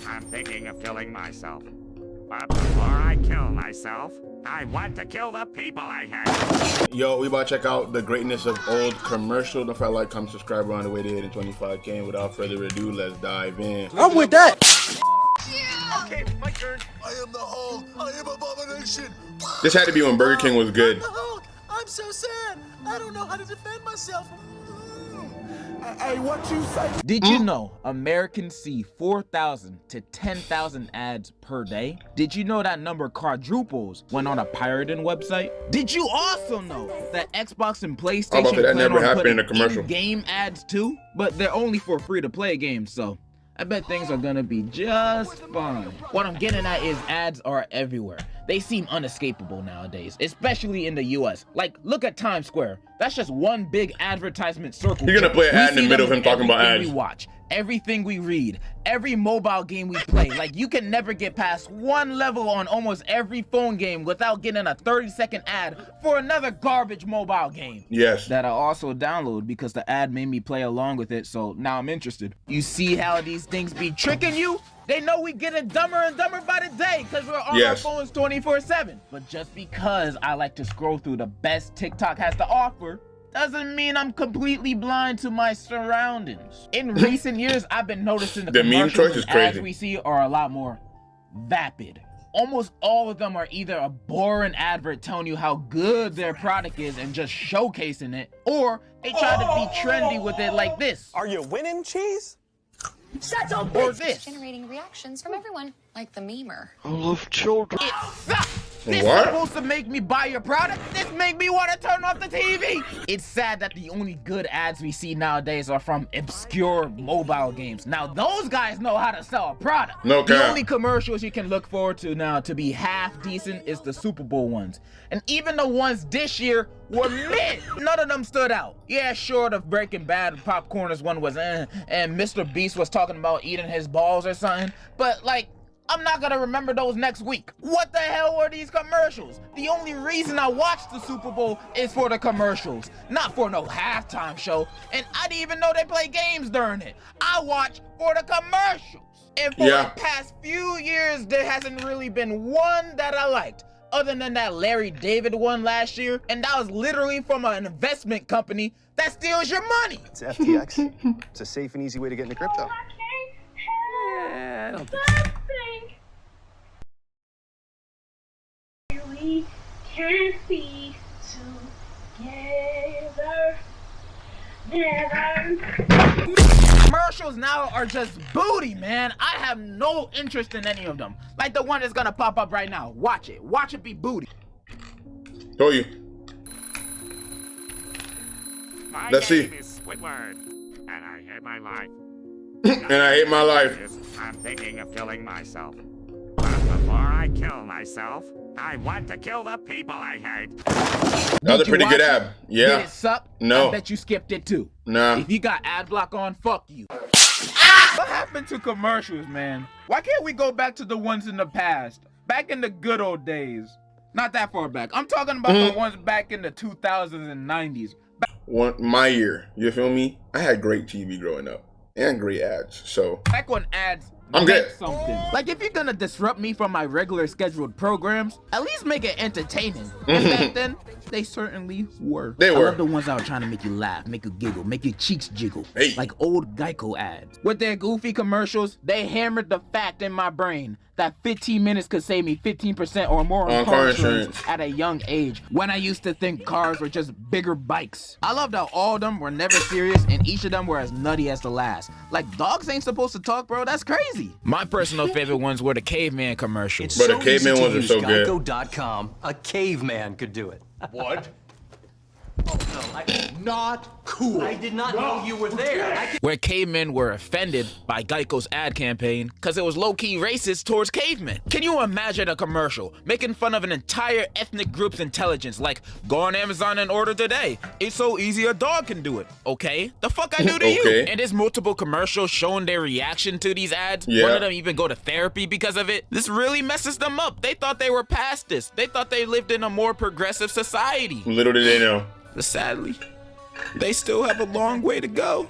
I'm thinking of killing myself. But before I kill myself, I want to kill the people I hate. Yo, we about to check out the greatness of old commercial. Don't forget to like, comment, subscribe. We're on the way to hitting 25K. And without further ado, let's dive in. I'm with that. Okay, my turn. I am the Hulk. I am abomination. This had to be when Burger King was good. I'm the Hulk. I'm so sad. I don't know how to defend myself. Hey, what you say? Did you know Americans see 4,000 to 10,000 ads per day? Did you know that number quadruples when on a pirated website? Did you also know that Xbox and PlayStation that plan never on happened in putting a commercial. in-game ads too? But they're only for free-to-play games, so I bet things are gonna be just fine. What I'm getting at is ads are everywhere. They seem unescapable nowadays, especially in the US. Like, look at Times Square. That's just one big advertisement circle. You're gonna play an ad in the middle of him talking about Everything ads. we watch, everything we read, every mobile game we play. Like, you can never get past one level on almost every phone game without getting a 30-second ad for another garbage mobile game. Yes. That I also download because the ad made me play along with it, so now I'm interested. You see how these things be tricking you? They know we getting dumber and dumber by the day because we're on our phones 24/7. But just because I like to scroll through the best TikTok has to offer doesn't mean I'm completely blind to my surroundings. In recent years, I've been noticing the meme choice is commercials and ads crazy. we see are a lot more vapid. Almost all of them are either a boring advert telling you how good their product is and just showcasing it, or they try to be trendy with it like this. Are you winning, Cheese? Shut up, Or this. generating reactions from everyone, like the memer. I love children. It sucks. This What? supposed to make me buy your product? This make me want to turn off the TV. It's sad that the only good ads we see nowadays are from obscure mobile games. Now those guys know how to sell a product. No The cap. only commercials you can look forward to now to be half decent is the Super Bowl ones. And even the ones this year were mid. None of them stood out. Yeah, sure, the Breaking Bad Popcorners one was and Mr. Beast was talking about eating his balls or something. But like, I'm not gonna remember those next week. What the hell were these commercials? The only reason I watched the Super Bowl is for the commercials, not for no halftime show. And I didn't even know they play games during it. I watch for the commercials. And for the past few years, there hasn't really been one that I liked, other than that Larry David one last year. And that was literally from an investment company that steals your money. It's FTX. It's a safe and easy way to get into crypto. I don't think so. We can be together. Never. Commercials now are just booty, man. I have no interest in any of them. Like the one that's gonna pop up right now. Watch it. Watch it be booty. Told you. My Let's name see. is Squidward, and I hate my life. And I hate my life. I'm thinking of killing myself. But before I kill myself, I want to kill the people I hate. That was a Did you pretty good watch ad. it? Yeah. Did it suck? No. I bet you skipped it too. Nah. If you got ad block on, fuck you. What happened to commercials, man? Why can't we go back to the ones in the past? Back in the good old days. Not that far back. I'm talking about the ones back in the 2000s and 90s. My year. You feel me? I had great TV growing up. And great ads. So Back when ads I'm meant good. something. Like, if you're gonna disrupt me from my regular scheduled programs, at least make it entertaining. And back then, they certainly were. They I were. love the ones that were trying to make you laugh, make you giggle, make your cheeks jiggle. Hey. Like old Geico ads. With their goofy commercials, they hammered the fact in my brain that 15 minutes could save me 15% or more on car insurance at a young age, when I used to think cars were just bigger bikes. I loved how all of them were never serious and each of them were as nutty as the last. Like, dogs ain't supposed to talk, bro. That's crazy. My personal favorite ones were the caveman commercials. But the caveman ones are so good. Geico.com. A caveman could do it. What? Oh, no, not cool. I did not know you were there. Where cavemen were offended by Geico's ad campaign because it was low-key racist towards cavemen. Can you imagine a commercial making fun of an entire ethnic group's intelligence, like, go on Amazon and order today. It's so easy a dog can do it. Okay, the fuck I do to you? And there's multiple commercials showing their reaction to these ads. One of them even go to therapy because of it. This really messes them up. They thought they were past this. They thought they lived in a more progressive society. Little did they know. But sadly, they still have a long way to go.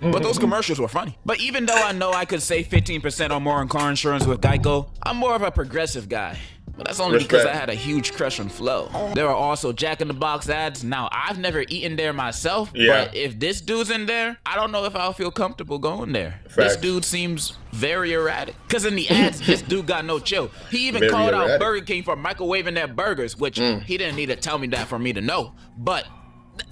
But those commercials were funny. But even though I know I could save 15% or more on car insurance with Geico, I'm more of a progressive guy. But that's only because I had a huge crush on Flo. There are also Jack in the Box ads. Now, I've never eaten there myself, but if this dude's in there, I don't know if I'll feel comfortable going there. Facts. This dude seems very erratic. Because in the ads, this dude got no chill. He even called out Burger King for microwaving their burgers, which he didn't need to tell me that for me to know. But,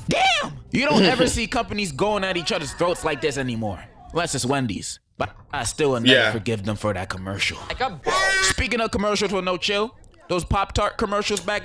damn! You don't ever see companies going at each other's throats like this anymore. Unless it's Wendy's. But I still will never forgive them for that commercial. Speaking of commercials with no chill, those Pop-Tart commercials back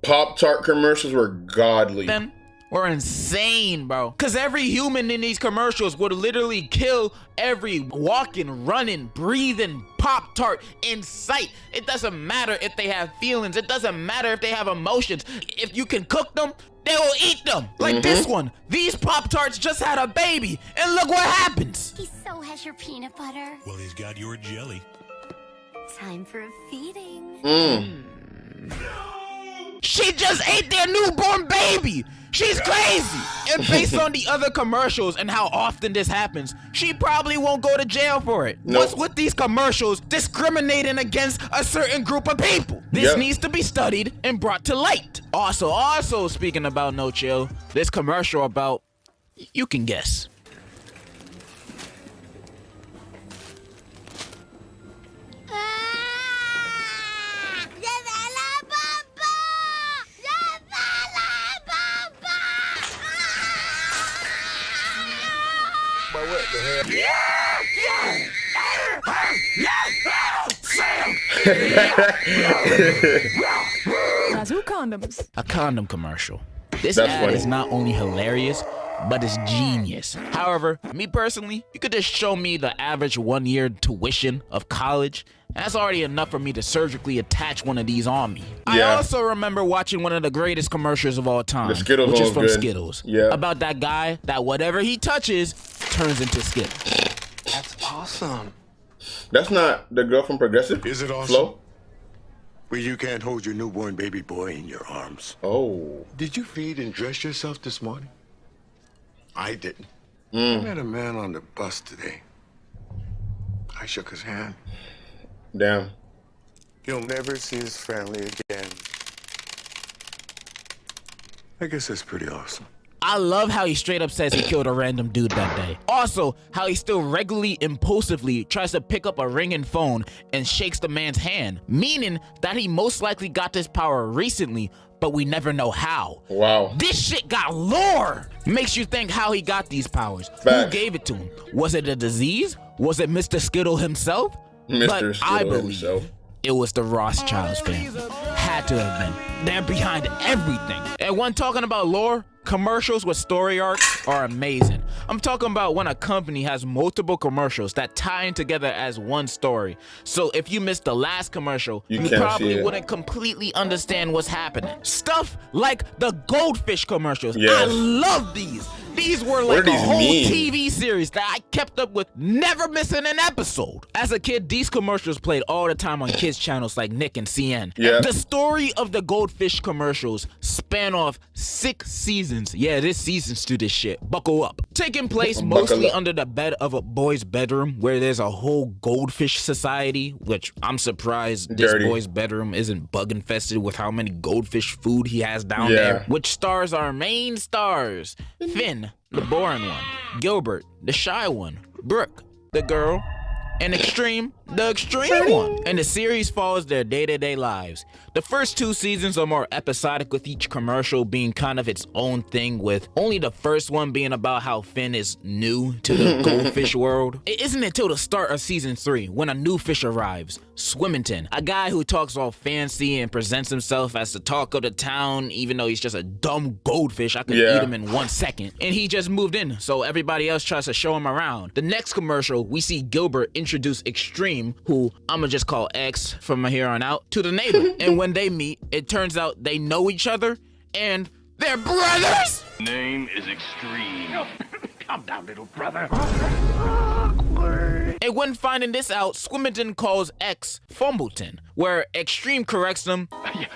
Pop-Tart commercials were godly. then were insane, bro. Cause every human in these commercials would literally kill every walking, running, breathing Pop-Tart in sight. It doesn't matter if they have feelings. It doesn't matter if they have emotions. If you can cook them, they will eat them. Like this one. These Pop-Tarts just had a baby, and look what happens. He so has your peanut butter. Well, he's got your jelly. Time for a feeding. She just ate their newborn baby. She's crazy. And based on the other commercials and how often this happens, she probably won't go to jail for it. What's with these commercials discriminating against a certain group of people? This needs to be studied and brought to light. Also speaking about no chill, this commercial about, you can guess. What the hell? Razoo condoms. A condom commercial. This ad is not only hilarious, but it's genius. However, me personally, you could just show me the average 1-year tuition of college, and that's already enough for me to surgically attach one of these on me. I also remember watching one of the greatest commercials of all time, which is from Skittles, about that guy that whatever he touches turns into Skittles. That's awesome. That's not the girl from Progressive? Is it awesome? Flo? Well, you can't hold your newborn baby boy in your arms. Oh. Did you feed and dress yourself this morning? I didn't. I met a man on the bus today. I shook his hand. Damn. He'll never see his family again. I guess that's pretty awesome. I love how he straight up says he killed a random dude that day. Also, how he still regularly, impulsively tries to pick up a ringing phone and shakes the man's hand, meaning that he most likely got this power recently, but we never know how. Wow. This shit got lore. Makes you think how he got these powers. Who gave it to him? Was it a disease? Was it Mr. Skittle himself? But I believe it was the Rothschilds family. Had to have been. They're behind everything. And when talking about lore, commercials with story arcs are amazing. I'm talking about when a company has multiple commercials that tie in together as one story. So if you missed the last commercial, you probably wouldn't completely understand what's happening. Stuff like the goldfish commercials. I love these. These were like a whole TV series that I kept up with, never missing an episode. As a kid, these commercials played all the time on kids channels like Nick and CN. The story of the goldfish commercials span off 6 seasons. Yeah, there's seasons to this shit. Buckle up. Taking place mostly under the bed of a boy's bedroom where there's a whole goldfish society, which I'm surprised this boy's bedroom isn't bug infested with how many goldfish food he has down there. Which stars our main stars: Finn, the boring one; Gilbert, the shy one; Brooke, the girl; and Extreme, the extreme one. And the series follows their day-to-day lives. The first 2 seasons are more episodic, with each commercial being kind of its own thing, with only the first one being about how Finn is new to the goldfish world. It isn't until the start of season 3 when a new fish arrives, Swimmington, a guy who talks all fancy and presents himself as the talk of the town, even though he's just a dumb goldfish. I could eat him in 1 second. And he just moved in, so everybody else tries to show him around. The next commercial, we see Gilbert introduce Extreme, who I'ma just call X from here on out, to the neighbor. And when they meet, it turns out they know each other and they're brothers. Name is Extreme. Calm down, little brother. And when finding this out, Swimmington calls X Fumbleton, where Extreme corrects him.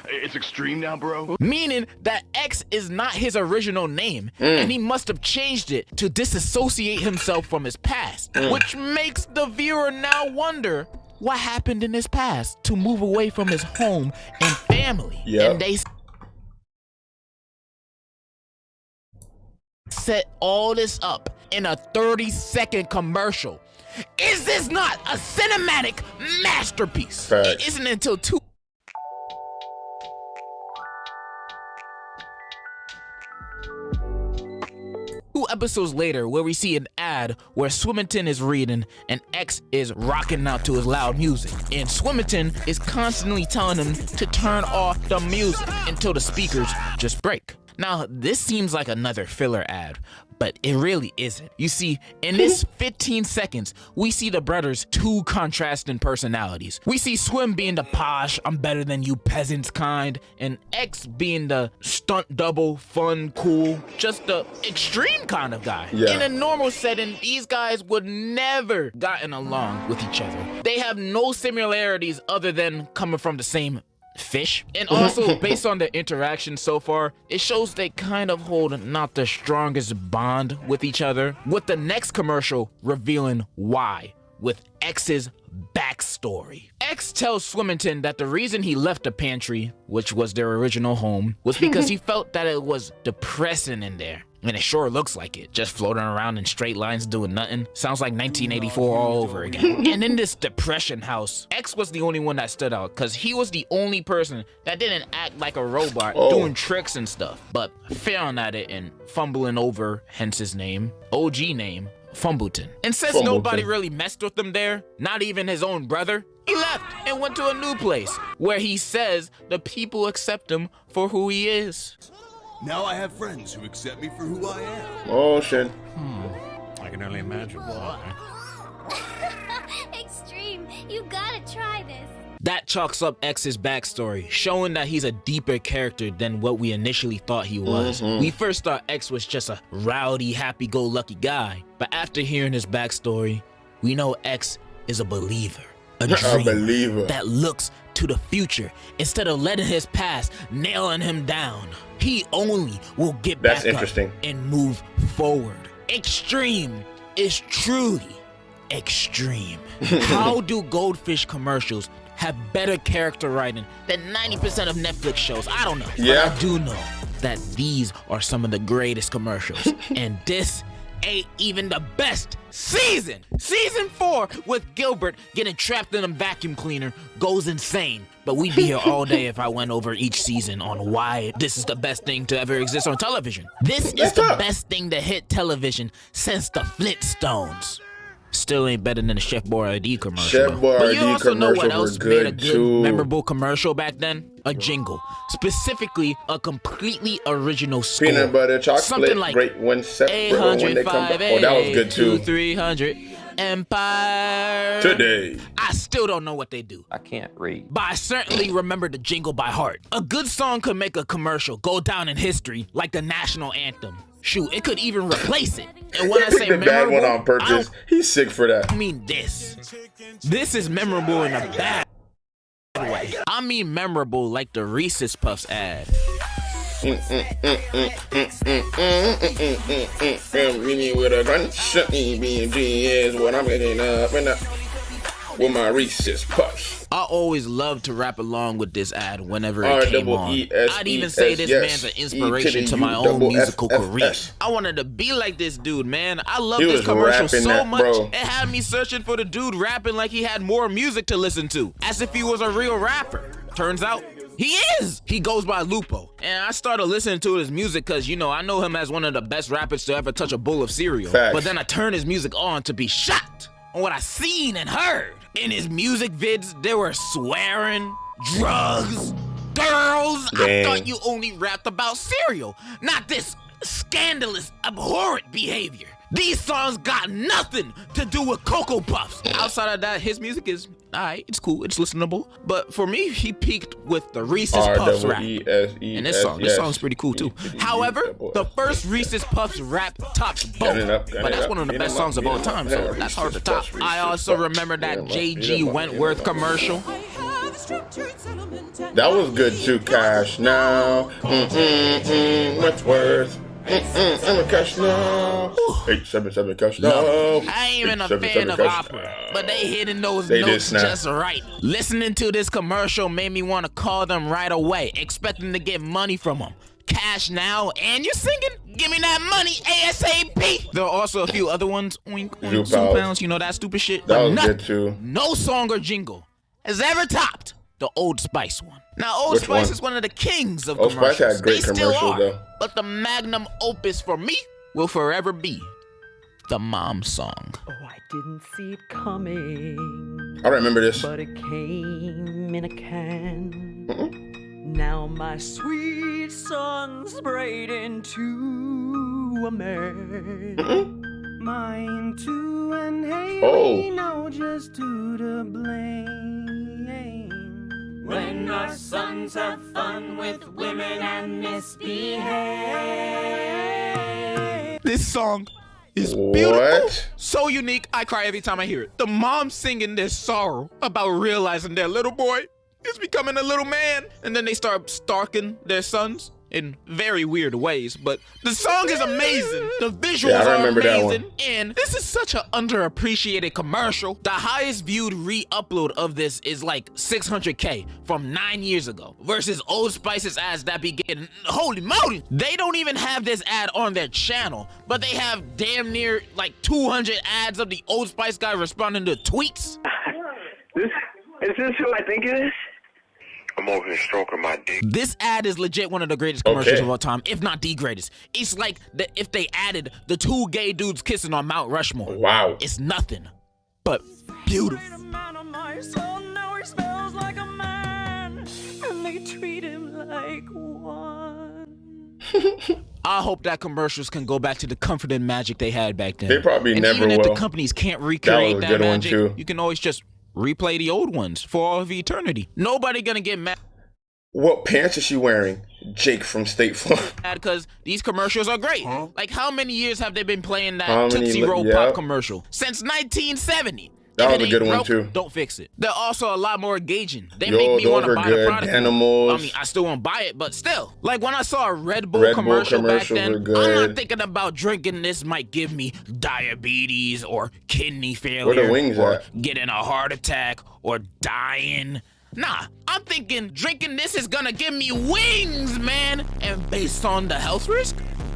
It's Extreme now, bro. Meaning that X is not his original name, and he must have changed it to disassociate himself from his past, which makes the viewer now wonder what happened in his past to move away from his home and family. And they set all this up in a 30-second commercial. Is this not a cinematic masterpiece? It isn't until two episodes later where we see an ad where Swimmington is reading and X is rocking out to his loud music. And Swimmington is constantly telling him to turn off the music until the speakers just break. Now, this seems like another filler ad, but it really isn't. You see, in this 15 seconds, we see the brothers' two contrasting personalities. We see Swim being the posh, I'm better than you peasants kind, and X being the stunt double, fun, cool, just the extreme kind of guy. In a normal setting, these guys would never gotten along with each other. They have no similarities other than coming from the same fish. And also, based on their interaction so far, it shows they kind of hold not the strongest bond with each other, with the next commercial revealing why, with X's backstory. X tells Swimmington that the reason he left the pantry, which was their original home, was because he felt that it was depressing in there. And it sure looks like it, just floating around in straight lines doing nothing. Sounds like 1984 all over again. And in this depression house, X was the only one that stood out because he was the only person that didn't act like a robot doing tricks and stuff, but failing at it and fumbling over, hence his name, OG name, Fumbleton. And since nobody really messed with him there, not even his own brother, he left and went to a new place where he says the people accept him for who he is. Now I have friends who accept me for who I am. Oh, shit. I can only imagine why. Extreme, you gotta try this. That chalks up X's backstory, showing that he's a deeper character than what we initially thought he was. We first thought X was just a rowdy, happy-go-lucky guy, but after hearing his backstory, we know X is a believer. A dreamer that looks to the future instead of letting his past nailing him down. He only will get back up and move forward. Extreme is truly extreme. How do goldfish commercials have better character writing than 90% of Netflix shows? I don't know. But I do know that these are some of the greatest commercials. And this ain't even the best season. Season 4 with Gilbert getting trapped in a vacuum cleaner goes insane. But we'd be here all day if I went over each season on why this is the best thing to ever exist on television. This is the best thing to hit television since the Flintstones. Still ain't better than the Chef Boyardee commercial. But you also know what else made a good, memorable commercial back then? A jingle. Specifically, a completely original score. Peanut butter, chocolate, something like great when separate when they come back. Oh, that was good too. 300 Empire. Today. I still don't know what they do. I can't read. But I certainly remember the jingle by heart. A good song could make a commercial go down in history like the national anthem. Shoot, it could even replace it. And when I say the bad memorable, one on purpose. He's sick for that. I mean this. This is memorable in a bad way. I mean memorable like the Reese's Puffs ad. With a gunshot, BMG is what I'm getting up and up with my Reese's Puffs. I always loved to rap along with this ad whenever it came on. I'd even say this man's an inspiration to my own musical career. I wanted to be like this dude, man. I love this commercial so much. It had me searching for the dude rapping like he had more music to listen to, as if he was a real rapper. Turns out, he is! He goes by Lupo. And I started listening to his music because, you know, I know him as one of the best rappers to ever touch a bowl of cereal. But then I turned his music on to be shocked on what I seen and heard. In his music vids, there were swearing, drugs, girls. I thought you only rapped about cereal, not this scandalous, abhorrent behavior. These songs got nothing to do with Cocoa Puffs. Outside of that, his music is alright, it's cool, it's listenable. But for me, he peaked with the Reese's Puffs rap. And this song's pretty cool too. However, the first Reese's Puffs rap tops both. But that's one of the best songs of all time, so that's hard to top. I also remember that JG Wentworth commercial. That was good too. Cash now. Wentworth. Cash now. 877 cash now. I ain't even a fan of opera, but they hitting those notes just right. Listening to this commercial made me want to call them right away, expecting to get money from them. Cash now, and you're singing? Give me that money ASAP. There are also a few other ones. Oink, oink, Zoom pounds, you know that stupid shit. That was good too. No song or jingle has ever topped the Old Spice one. Now, Old Spice is one of the kings of commercials. Old Spice had great commercials though. But the magnum opus for me will forever be the Mom song. Oh, I didn't see it coming. I remember this. But it came in a can. Now my sweet son's sprayed into a man. Mine too, and hey, know just who to blame. When our sons have fun with women and misbehave. This song is beautiful. So unique, I cry every time I hear it. The mom singing their sorrow about realizing their little boy is becoming a little man. And then they start stalking their sons in very weird ways, but the song is amazing. The visuals are amazing, and this is such an underappreciated commercial. The highest viewed re-upload of this is like 600K from 9 years ago versus Old Spice's ads that be getting, holy moly, they don't even have this ad on their channel, but they have damn near like 200 ads of the Old Spice guy responding to tweets. Is this who I think it is? I'm over here stroking my dick. This ad is legit one of the greatest commercials of all time, if not the greatest. It's like if they added the two gay dudes kissing on Mount Rushmore. Wow. It's nothing but beautiful. Now he smells like a man, and they treat him like one. I hope that commercials can go back to the comfort and magic they had back then. They probably never will. Even if the companies can't recreate that magic, you can always just replay the old ones for all of eternity. Nobody gonna get mad. What pants is she wearing? Jake from State Farm. Because these commercials are great. Like, how many years have they been playing that Tootsie Roll Pop commercial? Since 1970. That was a good one too. Don't fix it. They're also a lot more engaging. They make me want to buy the product. Animals. I mean, I still won't buy it, but still. Like when I saw a Red Bull commercial back then, I'm not thinking about drinking this might give me diabetes or kidney failure or getting a heart attack or dying. Nah, I'm thinking drinking this is gonna give me wings, man. And based on the health risk,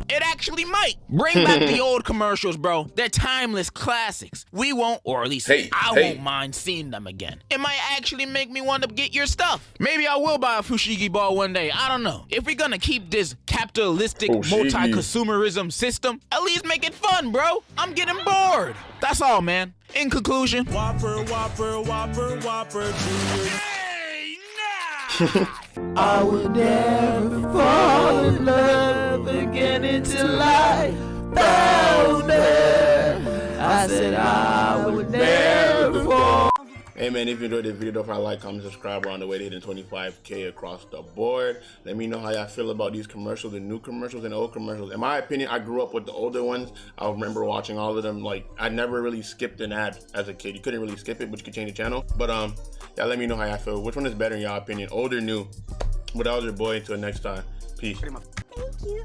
it actually might. Bring back the old commercials, bro. They're timeless classics. We won't, or at least I won't mind seeing them again. It might actually make me want to get your stuff. Maybe I will buy a Fushigi ball one day. I don't know. If we're gonna keep this capitalistic multi-consumerism system, at least make it fun, bro. I'm getting bored. That's all, man. In conclusion. Whopper, Whopper, Whopper, Whopper, I would never fall in love again until I found her. I said I would never fall. Hey man, if you enjoyed this video, don't forget to like, comment, subscribe. We're on the way to hitting 25K across the board. Let me know how y'all feel about these commercials, the new commercials and the old commercials. In my opinion, I grew up with the older ones. I remember watching all of them. Like, I never really skipped an ad as a kid. You couldn't really skip it, but you could change the channel. But yeah, let me know how y'all feel. Which one is better in y'all opinion, old or new? But that was your boy. Until next time, peace. Thank you.